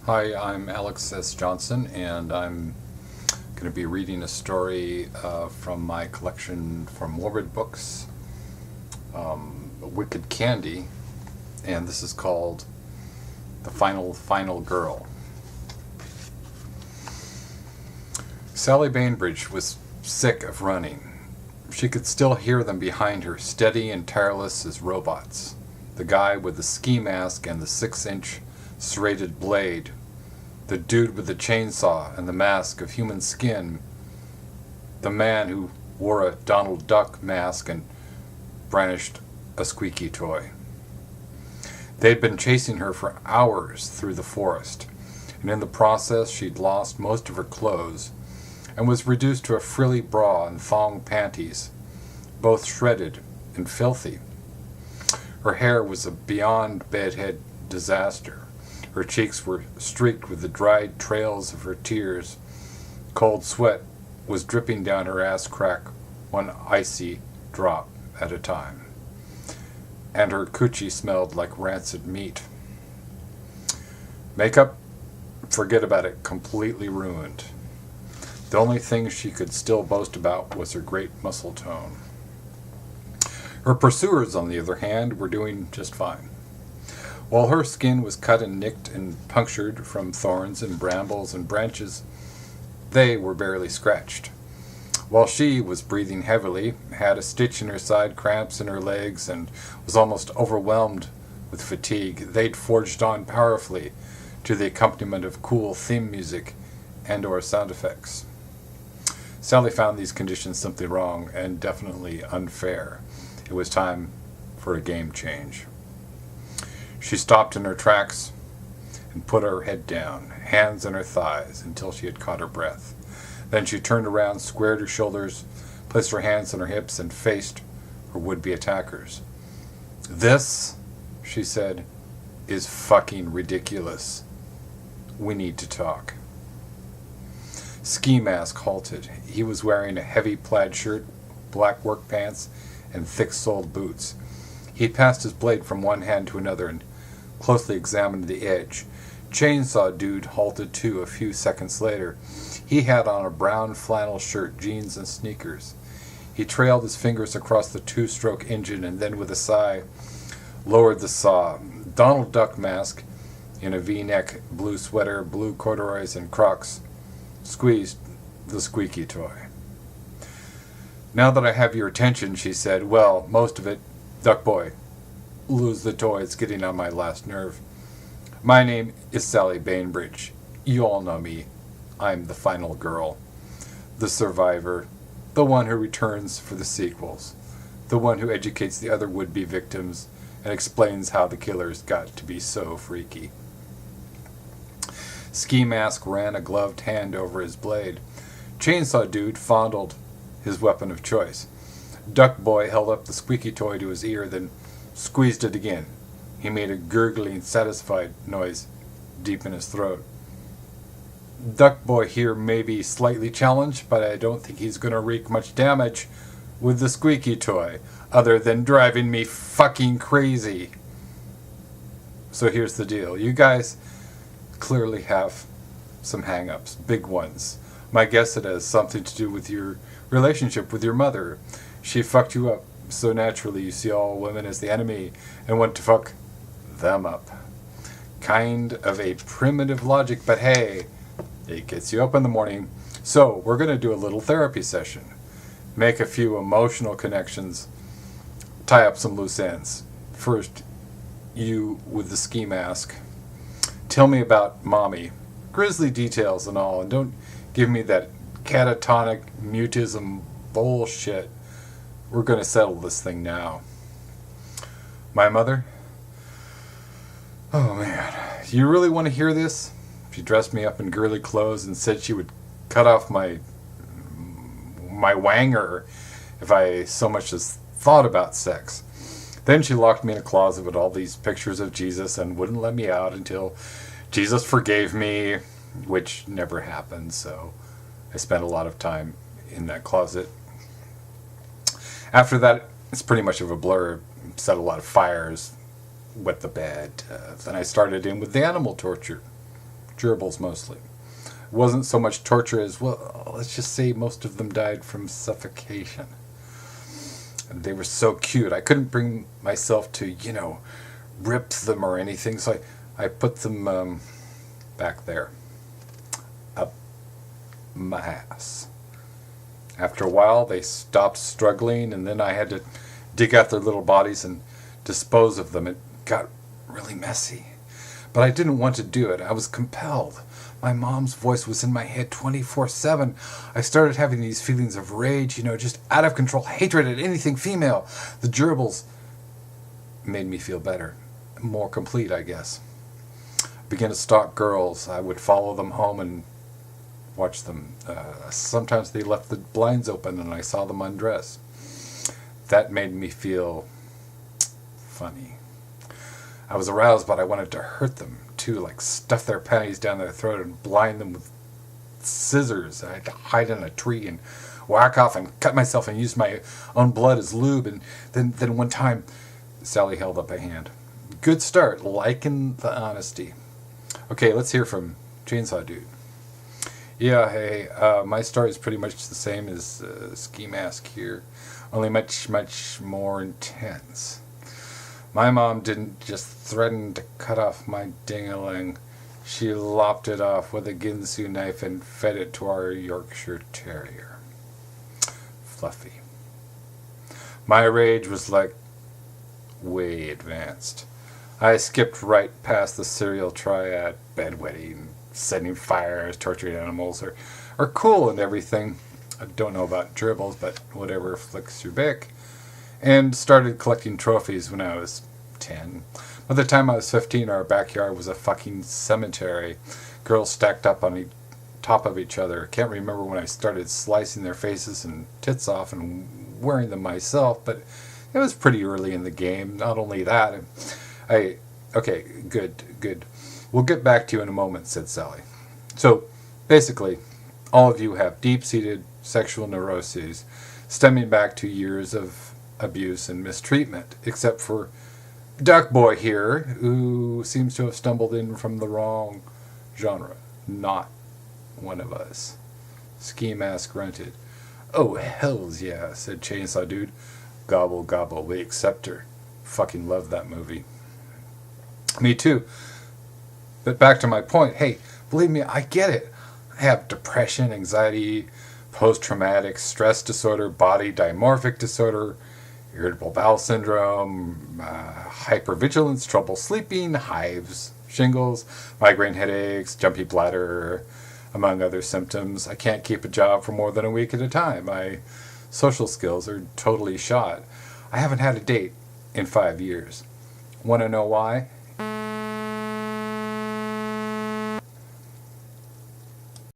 Hi, I'm Alex S. Johnson, and I'm going to be reading a story from my collection from Morbid Books, Wiccandy, and this is called The Final Girl. Sally Bainbridge was sick of running. She could still hear them behind her, steady and tireless as robots. The guy with the ski mask and the 6-inch serrated blade, the dude with the chainsaw and the mask of human skin, the man who wore a Donald Duck mask and brandished a squeaky toy. They'd been chasing her for hours through the forest, and in the process she'd lost most of her clothes and was reduced to a frilly bra and thong panties, both shredded and filthy. Her hair was a beyond bedhead disaster. Her cheeks were streaked with the dried trails of her tears. Cold sweat was dripping down her ass crack, one icy drop at a time. And her coochie smelled like rancid meat. Makeup? Forget about it, completely ruined. The only thing she could still boast about was her great muscle tone. Her pursuers, on the other hand, were doing just fine. While her skin was cut and nicked and punctured from thorns and brambles and branches, they were barely scratched. While she was breathing heavily, had a stitch in her side, cramps in her legs, and was almost overwhelmed with fatigue, they'd forged on powerfully to the accompaniment of cool theme music and/or sound effects. Sally found these conditions simply wrong and definitely unfair. It was time for a game change. She stopped in her tracks and put her head down, hands on her thighs, until she had caught her breath. Then she turned around, squared her shoulders, placed her hands on her hips, and faced her would-be attackers. "This," she said, "is fucking ridiculous. We need to talk." Ski Mask halted. He was wearing a heavy plaid shirt, black work pants, and thick-soled boots. He passed his blade from one hand to another and closely examined the edge. Chainsaw Dude halted too a few seconds later. He had on a brown flannel shirt, jeans, and sneakers. He trailed his fingers across the two-stroke engine and then, with a sigh, lowered the saw. Donald Duck mask, in a V-neck, blue sweater, blue corduroys, and Crocs, squeezed the squeaky toy. "Now that I have your attention," she said, "well, most of it, Duck Boy. Lose the toy, it's getting on my last nerve. My name is Sally Bainbridge. You all know me. I'm the final girl. The survivor. The one who returns for the sequels. The one who educates the other would-be victims and explains how the killers got to be so freaky." Ski Mask ran a gloved hand over his blade. Chainsaw Dude fondled his weapon of choice. Duck Boy held up the squeaky toy to his ear, then squeezed it again. He made a gurgling, satisfied noise deep in his throat. Duck Boy here may be slightly challenged, but I don't think he's going to wreak much damage with the squeaky toy, other than driving me fucking crazy. So here's the deal. You guys clearly have some hang-ups, big ones. My guess it has something to do with your relationship with your mother. She fucked you up, so naturally you see all women as the enemy and want to fuck them up. Kind of a primitive logic, but hey, it gets you up in the morning. So we're going to do a little therapy session. Make a few emotional connections. Tie up some loose ends. First, you with the ski mask. Tell me about Mommy. Grisly details and all, and don't give me that catatonic mutism bullshit. We're going to settle this thing now. My mother? Oh man, you really want to hear this? She dressed me up in girly clothes and said she would cut off my wanger if I so much as thought about sex. Then she locked me in a closet with all these pictures of Jesus and wouldn't let me out until Jesus forgave me, which never happened, so I spent a lot of time in that closet. After that, it's pretty much of a blur. Set a lot of fires, wet the bed. Then I started in with the animal torture. Gerbils mostly. It wasn't so much torture as, well, let's just say most of them died from suffocation. And they were so cute. I couldn't bring myself to, rip them or anything, so I put them back there. Up my ass. After a while, they stopped struggling, and then I had to dig out their little bodies and dispose of them. It got really messy. But I didn't want to do it. I was compelled. My mom's voice was in my head 24/7. I started having these feelings of rage, just out of control, hatred at anything female. The gerbils made me feel better. More complete, I guess. I began to stalk girls. I would follow them home and watch them. Sometimes they left the blinds open and I saw them undress. That made me feel funny. I was aroused, but I wanted to hurt them too, like stuff their panties down their throat and blind them with scissors. I had to hide in a tree and whack off and cut myself and use my own blood as lube. And then one time, Sally held up a hand. Good start, liking the honesty. Okay, let's hear from Chainsaw Dude. Yeah, hey, my story is pretty much the same as Ski Mask here, only much, much more intense. My mom didn't just threaten to cut off my ding-a-ling. She lopped it off with a Ginsu knife and fed it to our Yorkshire Terrier. Fluffy. My rage was like way advanced. I skipped right past the serial triad, bedwetting, setting fires, torturing animals are cool and everything. I don't know about dribbles, but whatever flicks your bick. And started collecting trophies when I was 10. By the time I was 15, our backyard was a fucking cemetery. Girls stacked up on top of each other. Can't remember when I started slicing their faces and tits off and wearing them myself, but it was pretty early in the game. Not only that, okay, good. We'll get back to you in a moment, said Sally. So, basically, all of you have deep-seated sexual neuroses stemming back to years of abuse and mistreatment, except for Duck Boy here, who seems to have stumbled in from the wrong genre. Not one of us. Ski Mask grunted. Oh, hells yeah, said Chainsaw Dude. Gobble, gobble, we accept her. Fucking love that movie. Me too. But back to my point. Hey, believe me, I get it. I have depression, anxiety, post-traumatic stress disorder, body dimorphic disorder, irritable bowel syndrome, hypervigilance, trouble sleeping, hives, shingles, migraine headaches, jumpy bladder, among other symptoms. I can't keep a job for more than a week at a time. My social skills are totally shot. I haven't had a date in 5 years. Want to know why?